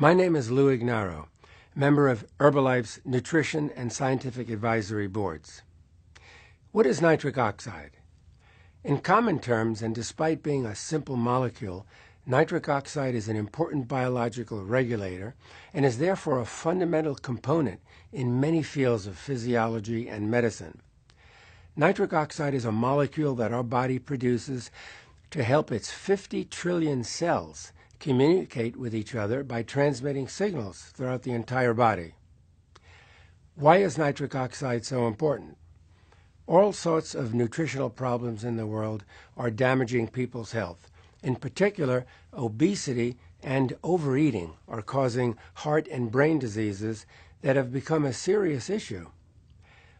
My name is Lou Ignarro, member of Herbalife's Nutrition and Scientific Advisory Boards. What is nitric oxide? In common terms, and despite being a simple molecule, nitric oxide is an important biological regulator and is therefore a fundamental component in many fields of physiology and medicine. Nitric oxide is a molecule that our body produces to help its 50 trillion cells communicate with each other by transmitting signals throughout the entire body. Why is nitric oxide so important? All sorts of nutritional problems in the world are damaging people's health. In particular, obesity and overeating are causing heart and brain diseases that have become a serious issue.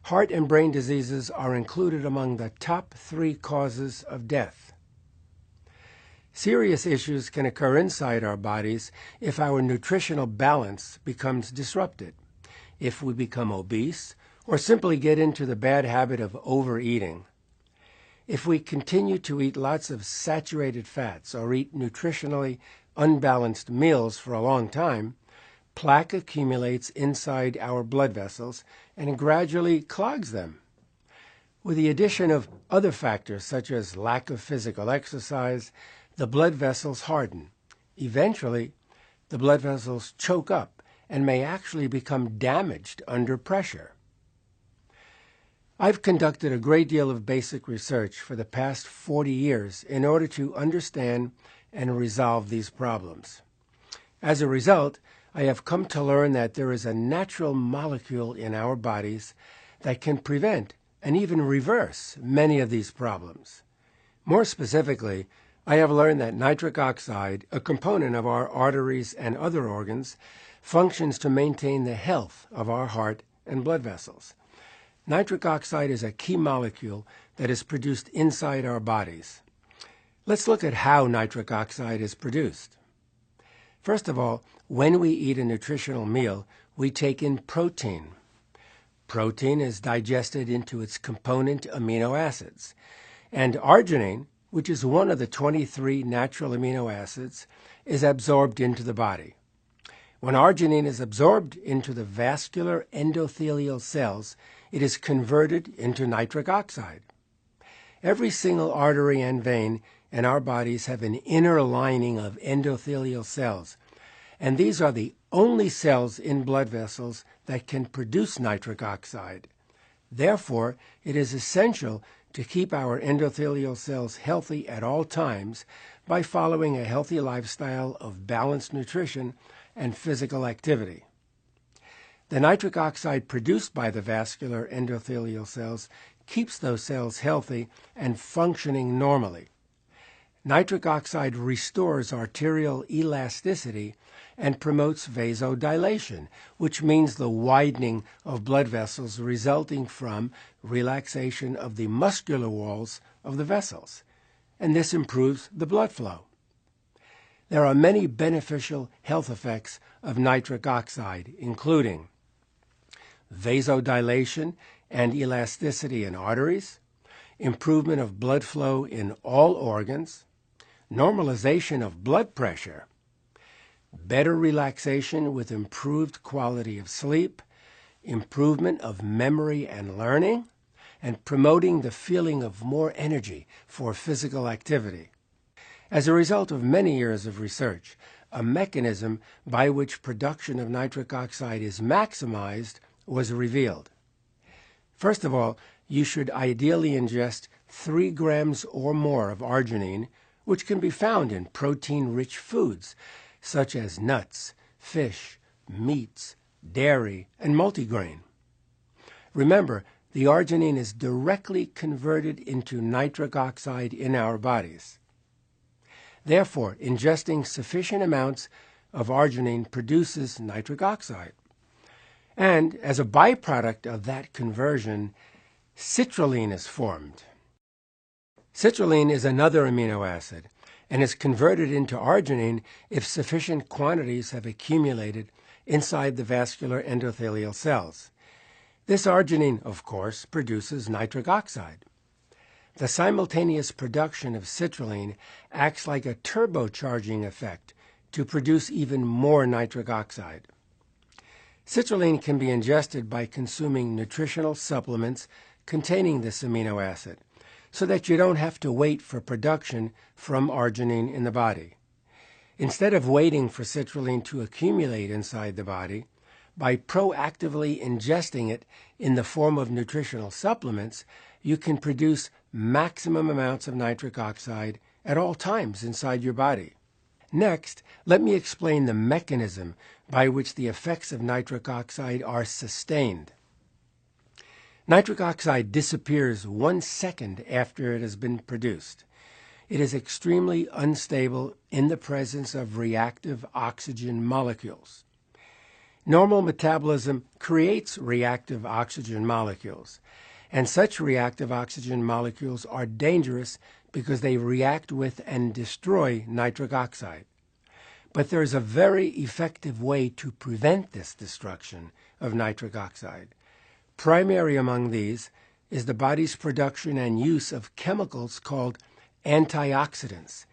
Heart and brain diseases are included among the top 3 causes of death. Serious issues can occur inside our bodies if our nutritional balance becomes disrupted, if we become obese, or simply get into the bad habit of overeating. If we continue to eat lots of saturated fats or eat nutritionally unbalanced meals for a long time, plaque accumulates inside our blood vessels and gradually clogs them. With the addition of other factors such as lack of physical exercise, the blood vessels harden. Eventually, the blood vessels choke up and may actually become damaged under pressure. I've conducted a great deal of basic research for the past 40 years in order to understand and resolve these problems. As a result, I have come to learn that there is a natural molecule in our bodies that can prevent and even reverse many of these problems. More specifically, I have learned that nitric oxide, a component of our arteries and other organs, functions to maintain the health of our heart and blood vessels. Nitric oxide is a key molecule that is produced inside our bodies. Let's look at how nitric oxide is produced. First of all, when we eat a nutritional meal, we take in protein. Protein is digested into its component amino acids, and arginine, which is one of the 23 natural amino acids, is absorbed into the body. When arginine is absorbed into the vascular endothelial cells, it is converted into nitric oxide. Every single artery and vein in our bodies have an inner lining of endothelial cells, and these are the only cells in blood vessels that can produce nitric oxide. Therefore, it is essential to keep our endothelial cells healthy at all times by following a healthy lifestyle of balanced nutrition and physical activity. The nitric oxide produced by the vascular endothelial cells keeps those cells healthy and functioning normally. Nitric oxide restores arterial elasticity and promotes vasodilation, which means the widening of blood vessels resulting from relaxation of the muscular walls of the vessels, and this improves the blood flow. There are many beneficial health effects of nitric oxide, including vasodilation and elasticity in arteries, improvement of blood flow in all organs, normalization of blood pressure, better relaxation with improved quality of sleep, improvement of memory and learning, and promoting the feeling of more energy for physical activity. As a result of many years of research, a mechanism by which production of nitric oxide is maximized was revealed. First of all, you should ideally ingest 3 grams or more of arginine, which can be found in protein-rich foods such as nuts, fish, meats, dairy, and multigrain. Remember, the arginine is directly converted into nitric oxide in our bodies. Therefore, ingesting sufficient amounts of arginine produces nitric oxide. And as a byproduct of that conversion, citrulline is formed. Citrulline is another amino acid and is converted into arginine if sufficient quantities have accumulated inside the vascular endothelial cells. This arginine, of course, produces nitric oxide. The simultaneous production of citrulline acts like a turbocharging effect to produce even more nitric oxide. Citrulline can be ingested by consuming nutritional supplements containing this amino acid, so that you don't have to wait for production from arginine in the body. Instead of waiting for citrulline to accumulate inside the body, by proactively ingesting it in the form of nutritional supplements, you can produce maximum amounts of nitric oxide at all times inside your body. Next, let me explain the mechanism by which the effects of nitric oxide are sustained. Nitric oxide disappears 1 second after it has been produced. It is extremely unstable in the presence of reactive oxygen molecules. Normal metabolism creates reactive oxygen molecules, and such reactive oxygen molecules are dangerous because they react with and destroy nitric oxide. But there is a very effective way to prevent this destruction of nitric oxide. Primary among these is the body's production and use of chemicals called antioxidants,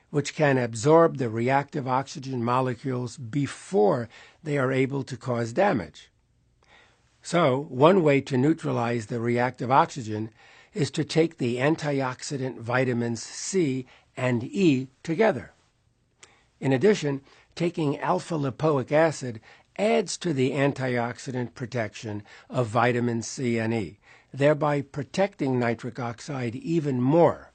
which can absorb the reactive oxygen molecules before they are able to cause damage. So, one way to neutralize the reactive oxygen is to take the antioxidant vitamins C and E together. In addition, taking alpha-lipoic acid adds to the antioxidant protection of vitamins C and E, thereby protecting nitric oxide even more.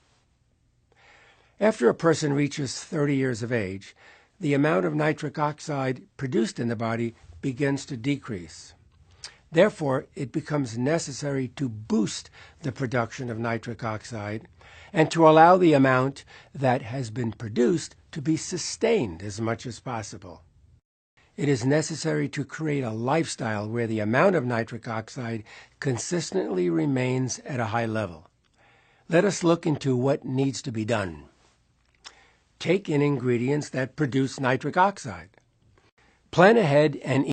After a person reaches 30 years of age, the amount of nitric oxide produced in the body begins to decrease. Therefore, it becomes necessary to boost the production of nitric oxide and to allow the amount that has been produced to be sustained as much as possible. It is necessary to create a lifestyle where the amount of nitric oxide consistently remains at a high level. Let us look into what needs to be done. Take in ingredients that produce nitric oxide. Plan ahead and